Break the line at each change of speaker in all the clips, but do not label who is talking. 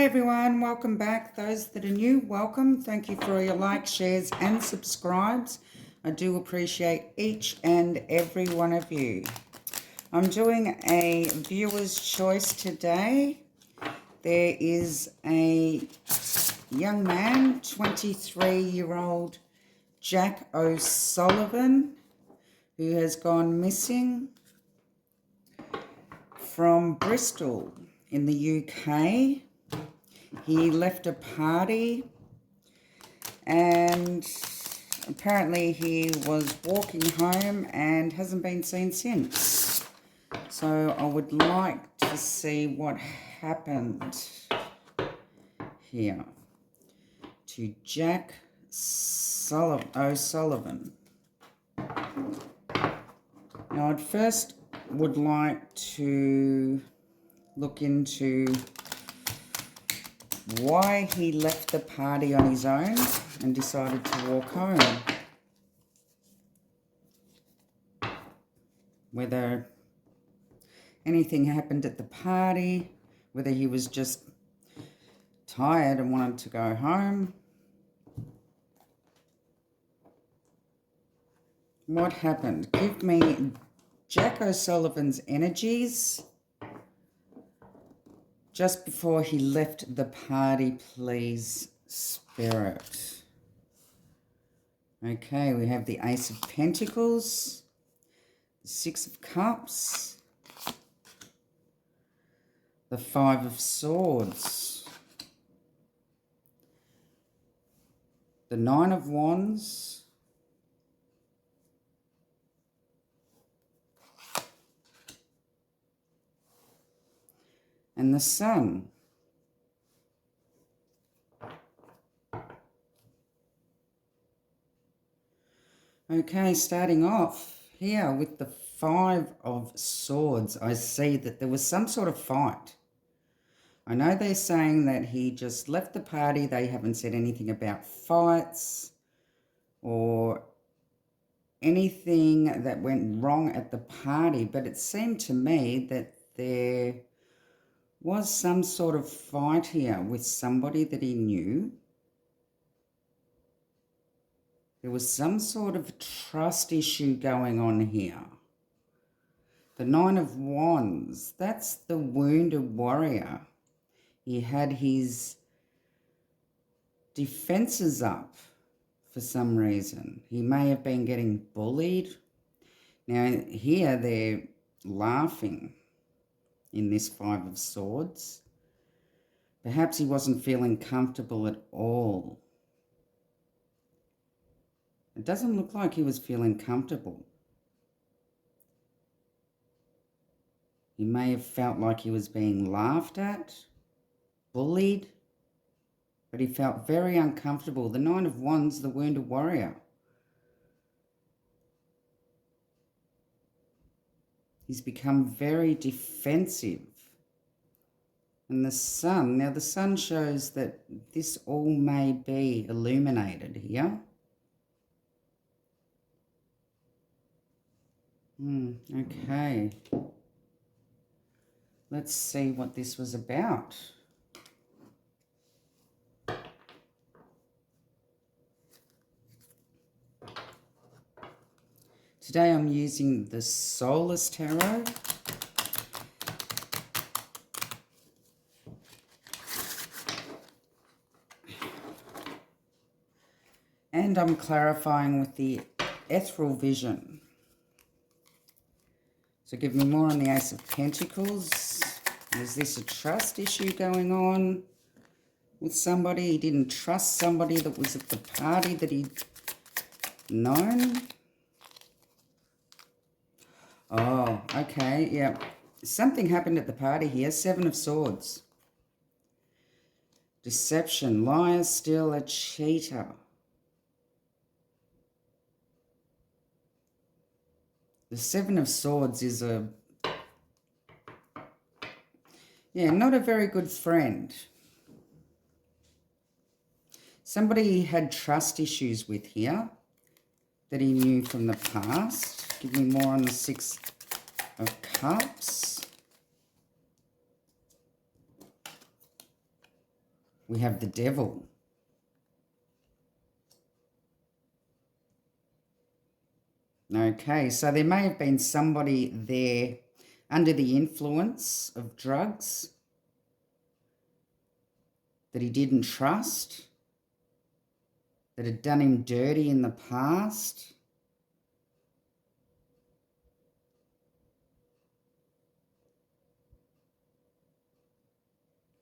everyone, welcome back. Those that are new, welcome. Thank you for your likes, shares and subscribes. I do appreciate each and every one of you. I'm doing a viewer's choice today. There is a young man, 23-year-old Jack O'Sullivan, who has gone missing from Bristol in the UK. He left a party and apparently he was walking home and hasn't been seen since. So I would like to see what happened here to Jack O'Sullivan. Now I'd first would like to look into why he left the party on his own and decided to walk home. Whether anything happened at the party, whether he was just tired and wanted to go home. What happened? Give me Jack O'Sullivan's energies just before he left the party, please, Spirit. Okay, we have the Ace of Pentacles, the Six of Cups, the Five of Swords, the Nine of Wands, and the Sun. Okay, starting off here with the Five of Swords, I see that there was some sort of fight. I know they're saying that he just left the party. They haven't said anything about fights or anything that went wrong at the party, but it seemed to me that there was some sort of fight here with somebody that he knew. There was some sort of trust issue going on here. The Nine of Wands, that's the wounded warrior. He had his defenses up for some reason. He may have been getting bullied. Now here they're laughing in this Five of Swords. Perhaps he wasn't feeling comfortable at all. It doesn't look like he was feeling comfortable. He may have felt like he was being laughed at, bullied, but he felt very uncomfortable. The Nine of Wands, the wounded warrior. He's become very defensive. And the Sun, now the Sun shows that this all may be illuminated here. Okay. Let's see what this was about. Today I'm using the Soulless Tarot. And I'm clarifying with the Ethereal Vision. So give me more on the Ace of Pentacles. Is this a trust issue going on with somebody? He didn't trust somebody that was at the party that he'd known. Oh, okay, yeah. Something happened at the party here. Seven of Swords. Deception, liar, still a cheater. The Seven of Swords is not a very good friend. Somebody he had trust issues with here that he knew from the past. Give me more on the Six of Cups. we have the devil. Okay, so there may have been somebody there under the influence of drugs that he didn't trust, that had done him dirty in the past.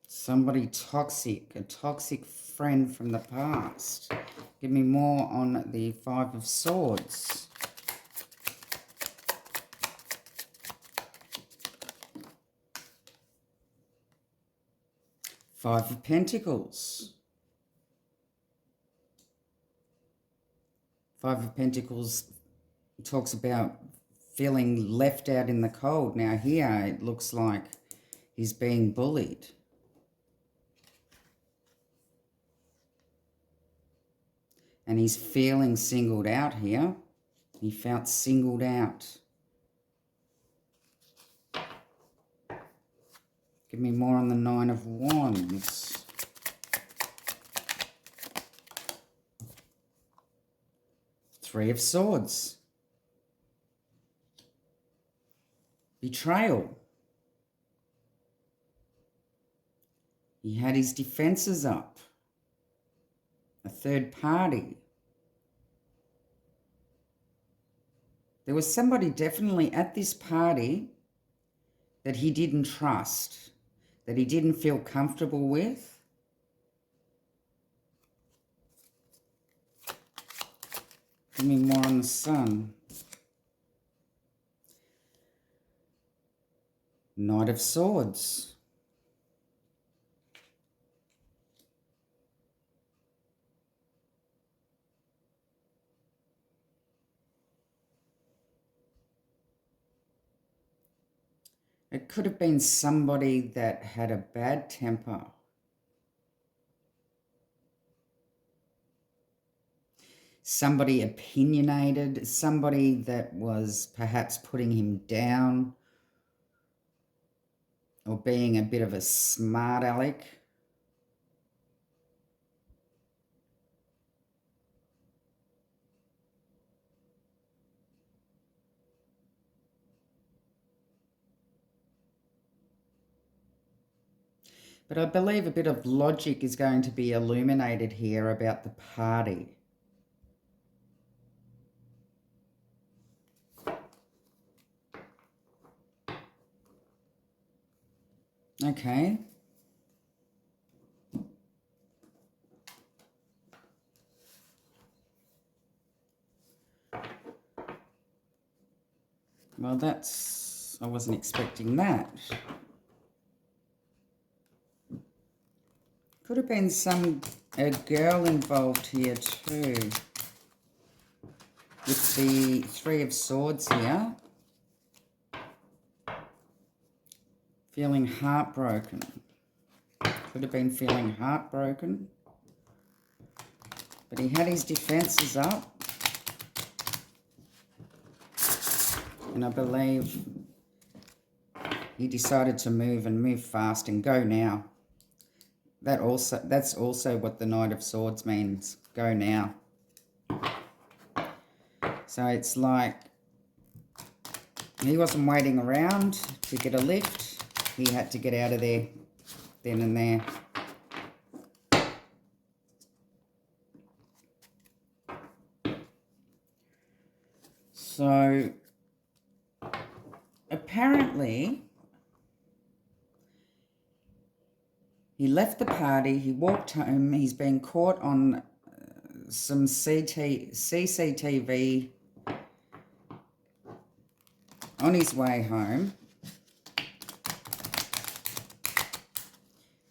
Somebody toxic, a toxic friend from the past. Give me more on the Five of Swords. Five of Pentacles. Five of Pentacles talks about feeling left out in the cold. Now here it looks like he's being bullied. And he's feeling singled out here. He felt singled out. Give me more on the Nine of Wands. Three of Swords. Betrayal. He had his defenses up. A third party. There was somebody definitely at this party that he didn't trust, that he didn't feel comfortable with. Give me more on the Sun. Knight of Swords. It could have been somebody that had a bad temper. Somebody opinionated, somebody that was perhaps putting him down or being a bit of a smart aleck. But I believe a bit of logic is going to be illuminated here about the party. Okay. Well, I wasn't expecting that. Could have been a girl involved here too. With the Three of Swords here. Feeling heartbroken. Could have been feeling heartbroken. But he had his defences up. And I believe he decided to move fast and go now. That's also what the Knight of Swords means. Go now. So it's like he wasn't waiting around to get a lift. He had to get out of there then and there. So apparently he left the party, he walked home, he's been caught on some CCTV on his way home.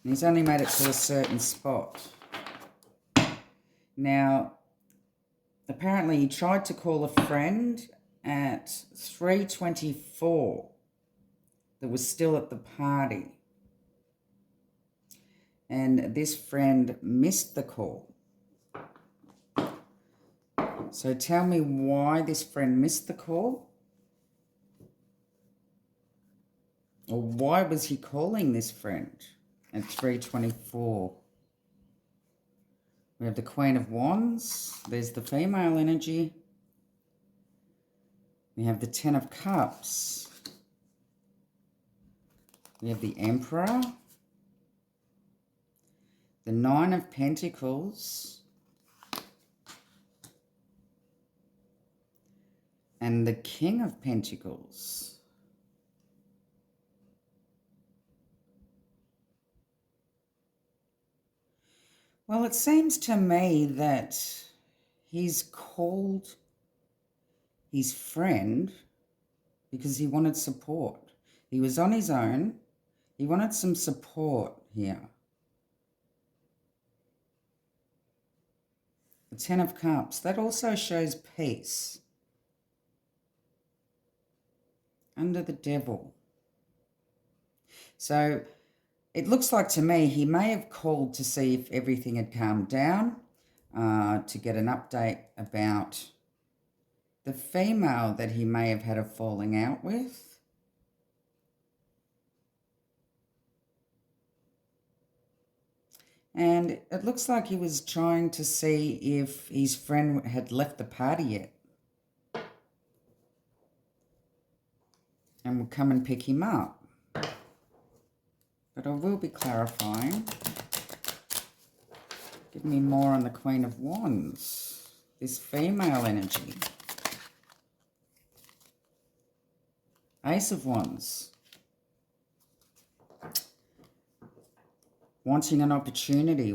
And he's only made it to a certain spot. Now, apparently he tried to call a friend at 3:24 that was still at the party. And this friend missed the call. So tell me why this friend missed the call? Or why was he calling this friend at 3:24? We have the Queen of Wands. There's the female energy. We have the Ten of Cups. We have the Emperor. The Nine of Pentacles. And the King of Pentacles. Well, it seems to me that he's called his friend because he wanted support. He was on his own. He wanted some support here. The Ten of Cups, that also shows peace. Under the Devil. So it looks like to me he may have called to see if everything had calmed down, to get an update about the female that he may have had a falling out with. And it looks like he was trying to see if his friend had left the party yet and would come and pick him up. But I will be clarifying. Give me more on the Queen of Wands. This female energy. Ace of Wands. Wanting an opportunity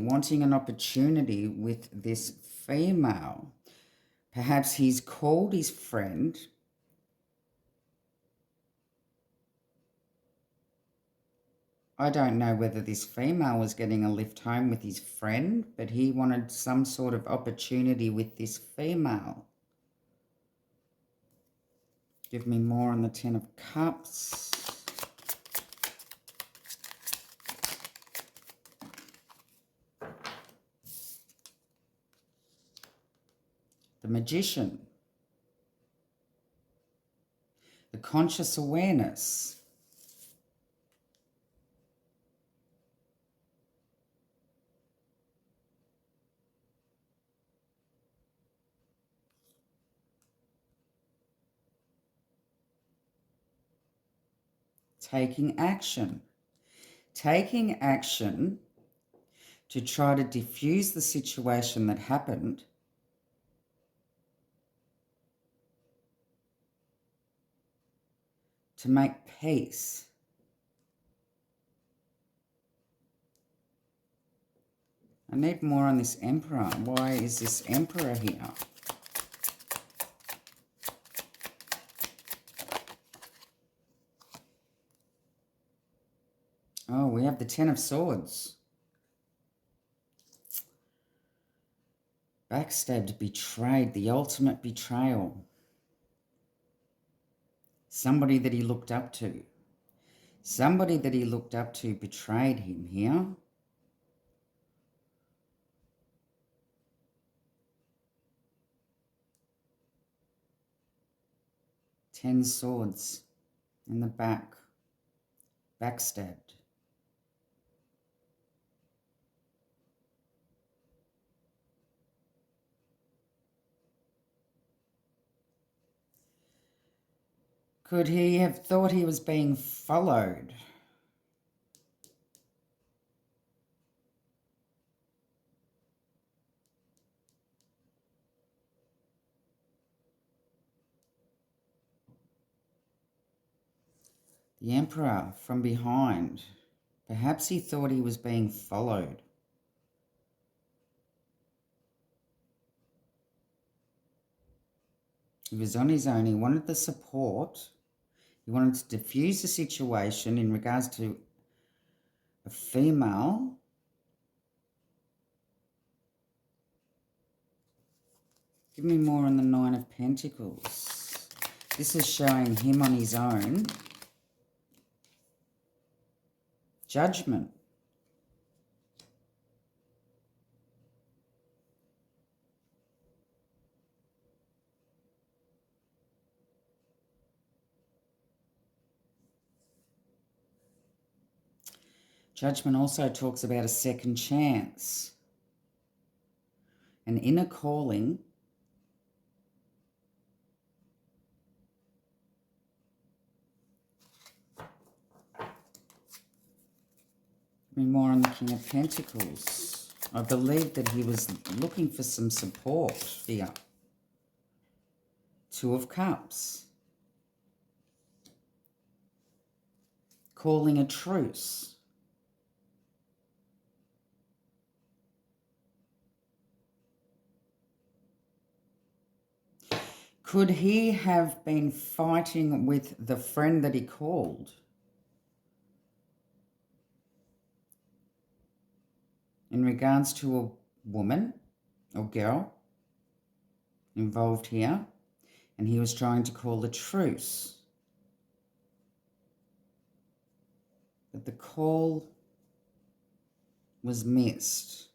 with this female. Perhaps he's called his friend. I don't know whether this female was getting a lift home with his friend, but he wanted some sort of opportunity with this female. Give me more on the Ten of Cups. The Magician. The conscious awareness. Taking action. Taking action to try to diffuse the situation that happened. To make peace. I need more on this Emperor. Why is this Emperor here? Oh, we have the Ten of Swords. Backstabbed, betrayed, the ultimate betrayal. Somebody that he looked up to. Somebody that he looked up to betrayed him here. Ten Swords in the back. Backstabbed. Could he have thought he was being followed? The Emperor from behind. Perhaps he thought he was being followed. He was on his own. He wanted the support. He wanted to diffuse the situation in regards to a female. Give me more on the Nine of Pentacles. This is showing him on his own. Judgment. Judgment also talks about a second chance. an inner calling more on the King of Pentacles. I believe that he was looking for some support here. Two of Cups. Calling a truce. Could he have been fighting with the friend that he called? In regards to a woman or girl involved here, and he was trying to call a truce. But the call was missed.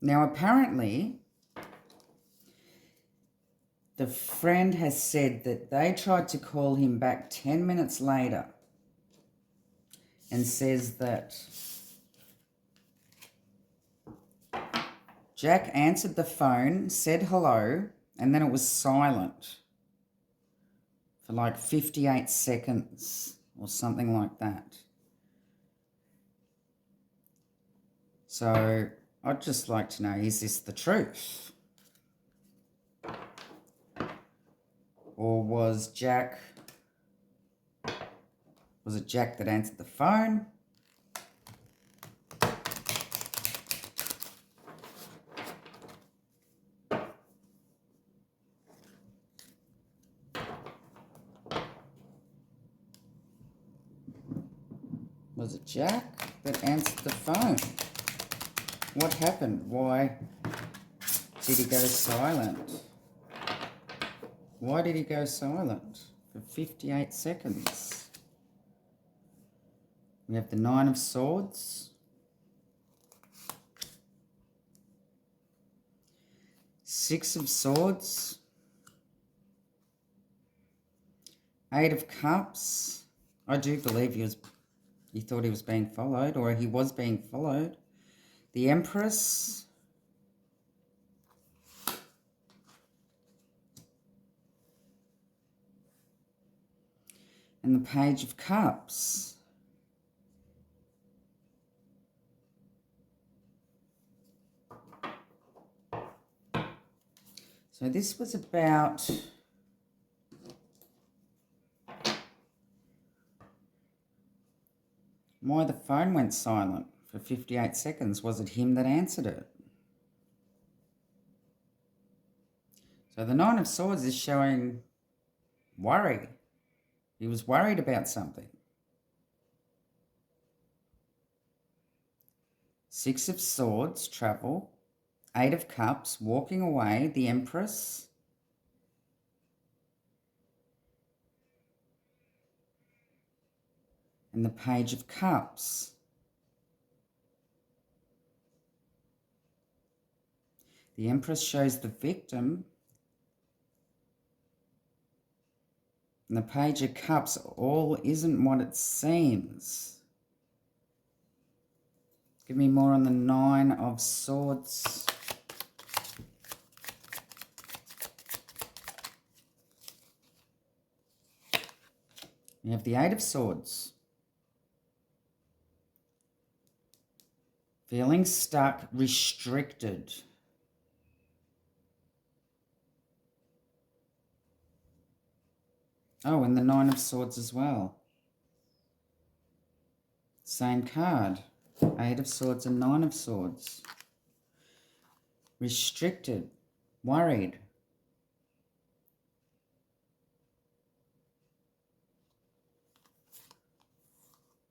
Now, apparently, the friend has said that they tried to call him back 10 minutes later and says that Jack answered the phone, said hello, and then it was silent for like 58 seconds or something like that. So I'd just like to know, is this the truth? Or was it Jack that answered the phone? Was it Jack that answered the phone? What happened? Why did he go silent? Why did he go silent for 58 seconds? We have the Nine of Swords. Six of Swords. Eight of Cups. I do believe he thought he was being followed, or he was being followed. The Empress. And the Page of Cups. So this was about why the phone went silent for 58 seconds. Was it him that answered it? So the Nine of Swords is showing worry. He was worried about something. Six of Swords, travel. Eight of Cups, walking away. The Empress. And the Page of Cups. The Empress shows the victim. And the Page of Cups, all isn't what it seems. Give me more on the Nine of Swords. We have the Eight of Swords. Feeling stuck, restricted. Oh, and the Nine of Swords as well. Same card. Eight of Swords and Nine of Swords. Restricted. Worried.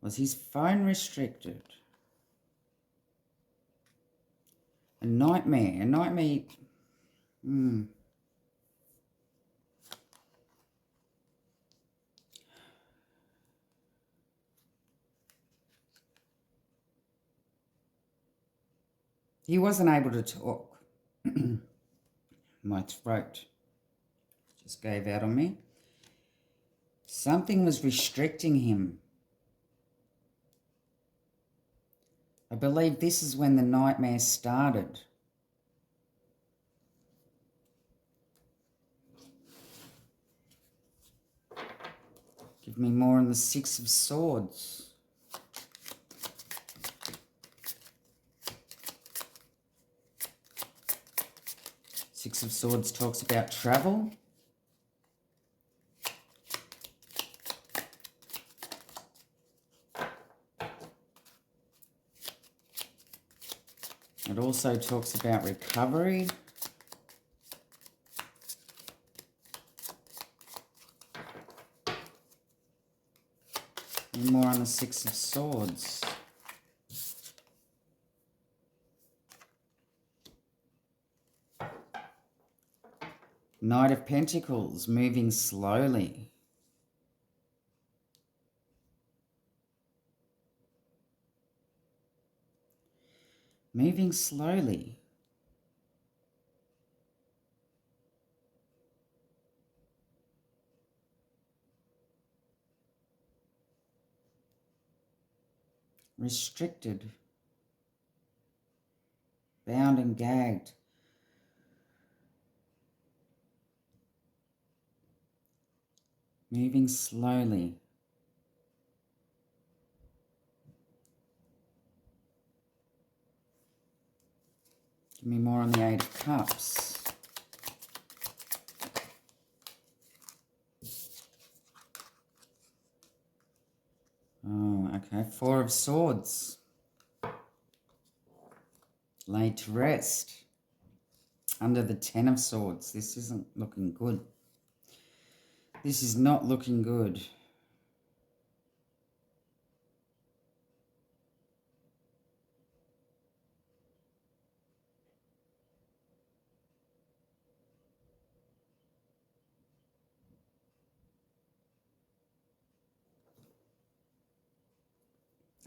Was his phone restricted? A nightmare. A nightmare. He wasn't able to talk. My throat just gave out on me. Something was restricting him. I believe this is when the nightmare started. Give me more on the Six of Swords. Six of Swords talks about travel. It also talks about recovery. And more on the Six of Swords. Knight of Pentacles, moving slowly. Moving slowly. Restricted. Bound and gagged. Moving slowly. Give me more on the Eight of Cups. Oh, okay. Four of Swords. Laid to rest. Under the Ten of Swords. This isn't looking good. This is not looking good.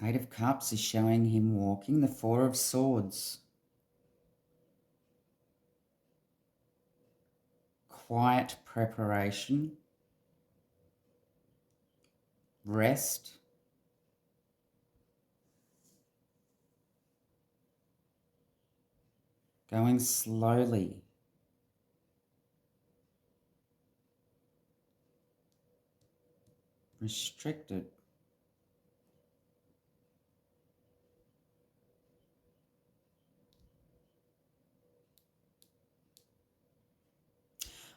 Eight of Cups is showing him walking. The Four of Swords. Quiet preparation. Rest. Going slowly. Restricted.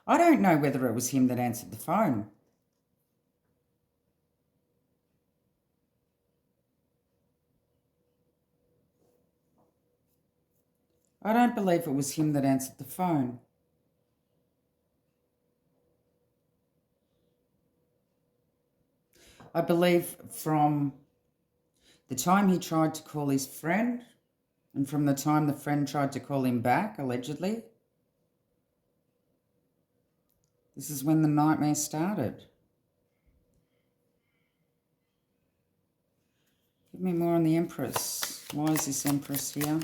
I don't know whether it was him that answered the phone. I don't believe it was him that answered the phone. I believe from the time he tried to call his friend and from the time the friend tried to call him back, allegedly, this is when the nightmare started. Give me more on the Empress. Why is this Empress here?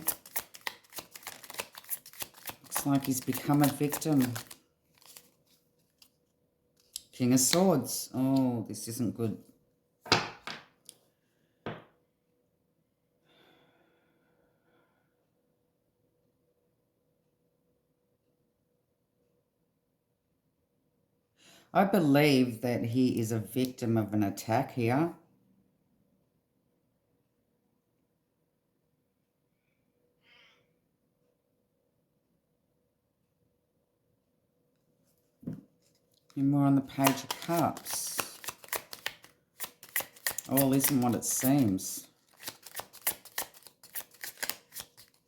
Looks like he's become a victim. King of Swords. Oh, this isn't good. I believe that he is a victim of an attack here. And more on the Page of Cups. All isn't what it seems.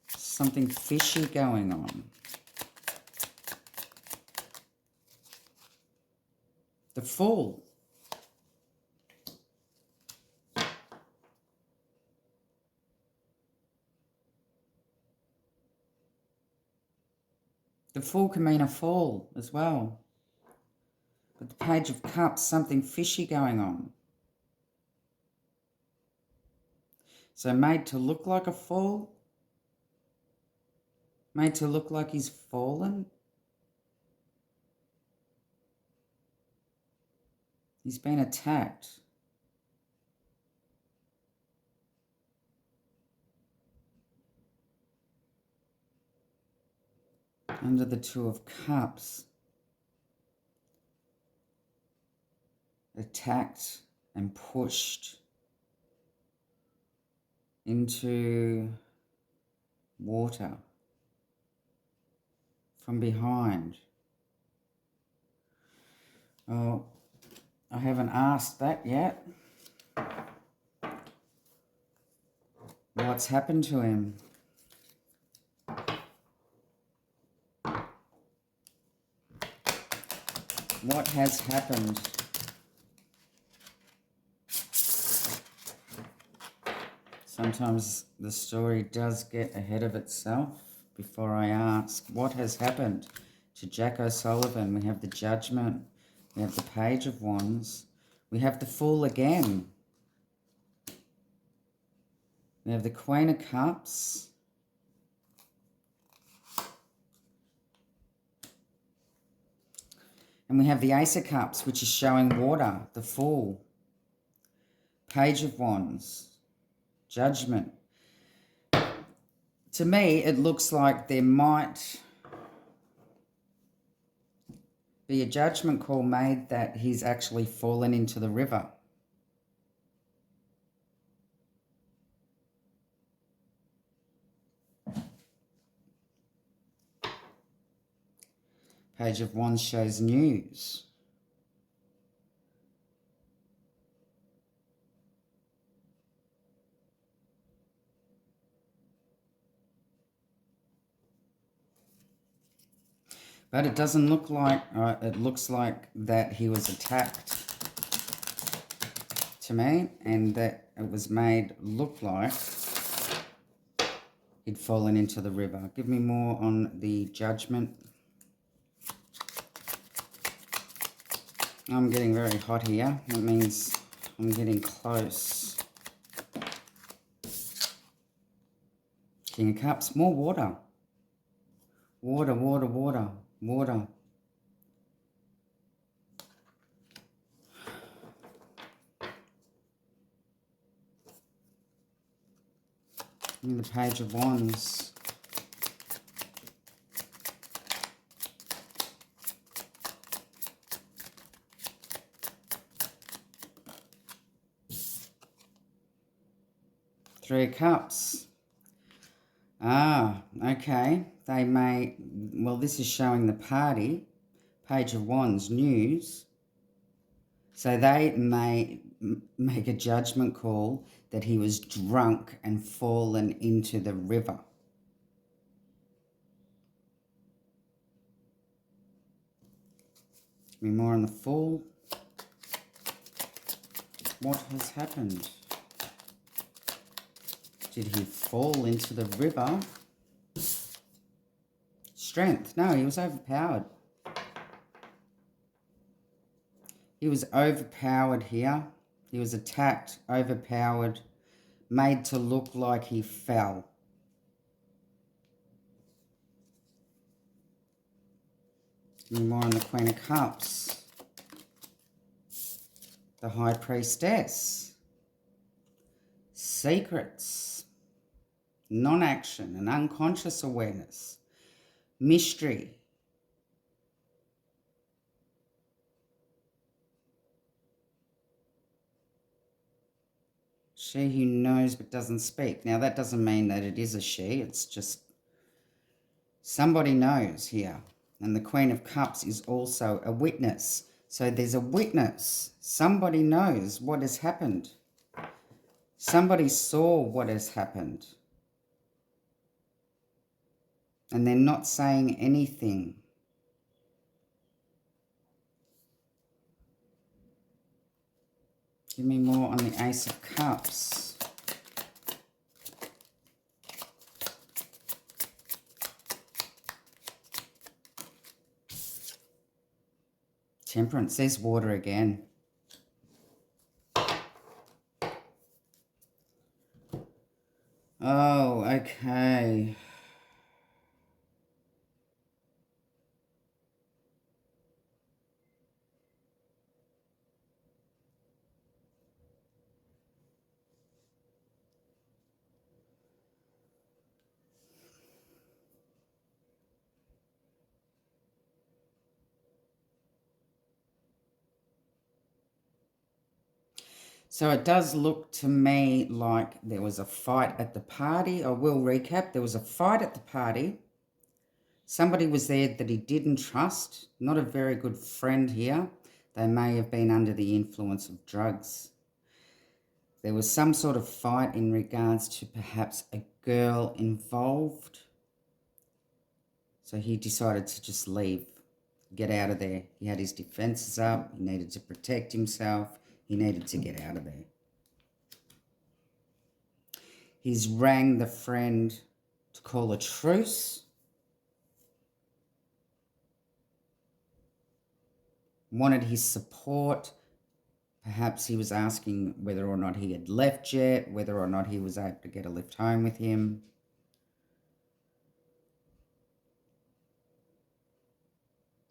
Something fishy going on. The Fool. The Fool can mean a fall as well. But the Page of Cups, something fishy going on. So made to look like a fall. Made to look like he's fallen. He's been attacked. under the Two of Cups, attacked and pushed into water from behind. Oh, I haven't asked that yet. What's happened to him? What has happened? Sometimes the story does get ahead of itself before I ask. What has happened to Jack O'Sullivan? We have the Judgment. We have the Page of Wands. We have the Fool again. We have the Queen of Cups. And we have the Ace of Cups, which is showing water, the Fool. Page of Wands. Judgment. To me, it looks like there might be a judgment call made that he's actually fallen into the river. Page of Wands shows news. But it doesn't look like, it looks like that he was attacked to me, and that it was made look like he'd fallen into the river. Give me more on the Judgment. I'm getting very hot here. That means I'm getting close. King of Cups, more water. Water, water, water, water. And the Page of Wands. Three of Cups. Ah, okay. They may, well, this is showing the party. Page of Wands, news. So they may make a judgment call that he was drunk and fallen into the river. Give me more on the Fool. What has happened? Did he fall into the river? Strength. No, he was overpowered. He was overpowered here. He was attacked, overpowered, made to look like he fell. And more on the Queen of Cups. The High Priestess. Secrets. Non-action and unconscious awareness. Mystery. She who knows but doesn't speak. Now that doesn't mean that it is a she, it's just somebody knows here. And the Queen of Cups is also a witness. So there's a witness. Somebody knows what has happened. Somebody saw what has happened. And they're not saying anything. Give me more on the Ace of Cups. Temperance. There's water again. Oh, okay. So it does look to me like there was a fight at the party. I will recap. There was a fight at the party. Somebody was there that he didn't trust. Not a very good friend here. They may have been under the influence of drugs. There was some sort of fight in regards to perhaps a girl involved. So he decided to just leave, get out of there. He had his defenses up. He needed to protect himself. He needed to get out of there. He's rang the friend to call a truce. Wanted his support. Perhaps he was asking whether or not he had left yet, whether or not he was able to get a lift home with him.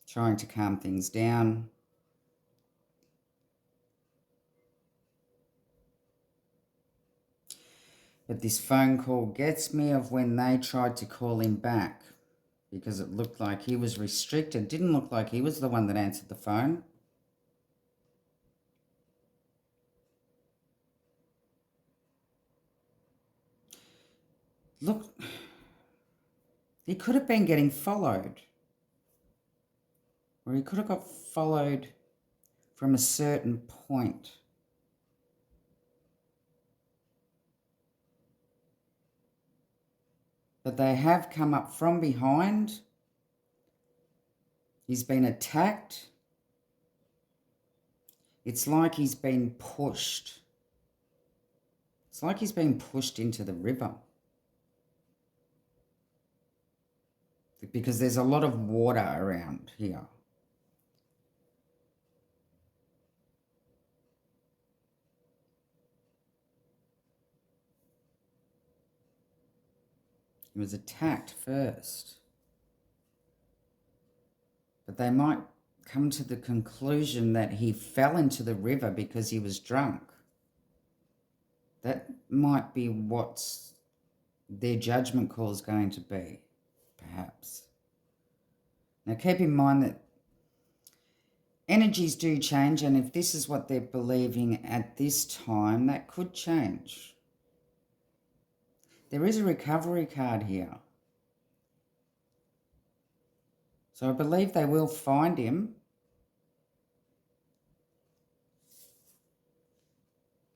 Trying to calm things down. But this phone call gets me of when they tried to call him back, because it looked like he was restricted. Didn't look like he was the one that answered the phone. Look, he could have been getting followed. Or he could have got followed from a certain point. But they have come up from behind. He's been attacked. It's like he's been pushed. It's like he's been pushed into the river. Because there's a lot of water around here. He was attacked first. But they might come to the conclusion that he fell into the river because he was drunk. That might be what their judgment call is going to be, perhaps. Now keep in mind that energies do change, and if this is what they're believing at this time, that could change. There is a recovery card here. So I believe they will find him.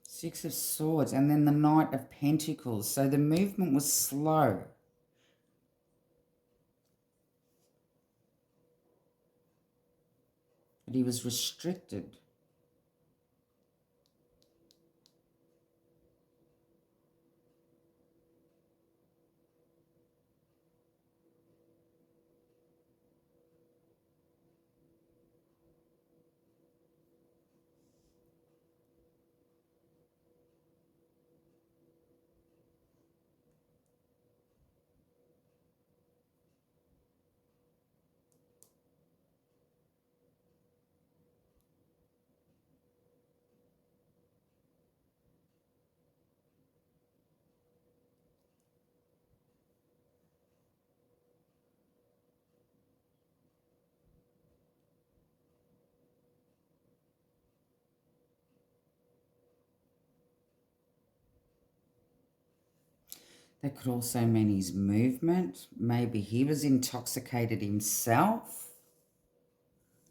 Six of Swords, and then the Knight of Pentacles. So the movement was slow. But he was restricted. That could also mean his movement. Maybe he was intoxicated himself,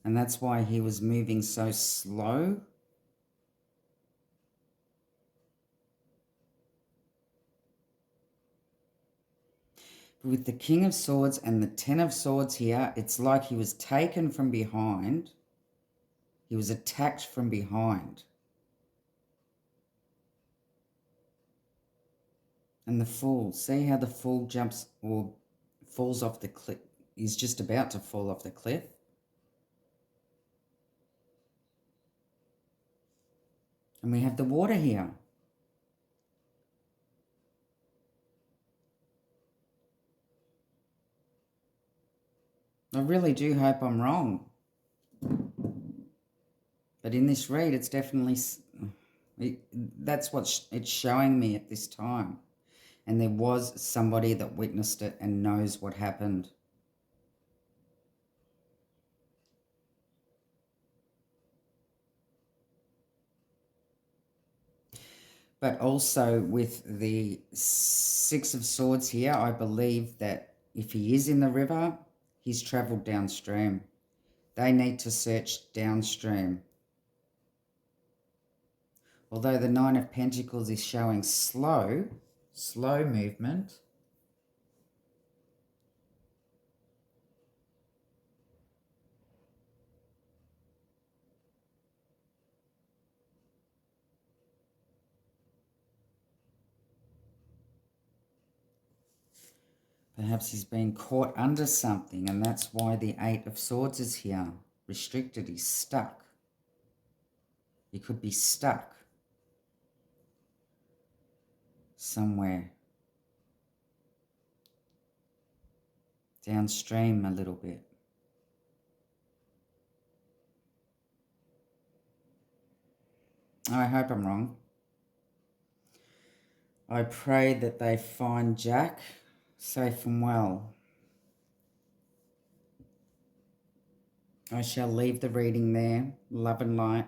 and that's why he was moving so slow. With the King of Swords and the Ten of Swords here, it's like he was taken from behind. He was attacked from behind. And the Fool, see how the Fool jumps or falls off the cliff. He's just about to fall off the cliff. And we have the water here. I really do hope I'm wrong. But in this read, it's definitely, that's what it's showing me at this time. And there was somebody that witnessed it and knows what happened. But also with the Six of Swords here, I believe that if he is in the river, he's travelled downstream. They need to search downstream. Although the Nine of Pentacles is showing slow movement. Perhaps he's been caught under something, and that's why the Eight of Swords is here. Restricted, he's stuck. He could be stuck somewhere downstream a little bit. I hope I'm wrong. I pray that they find Jack safe and well. I shall leave the reading there. Love and light.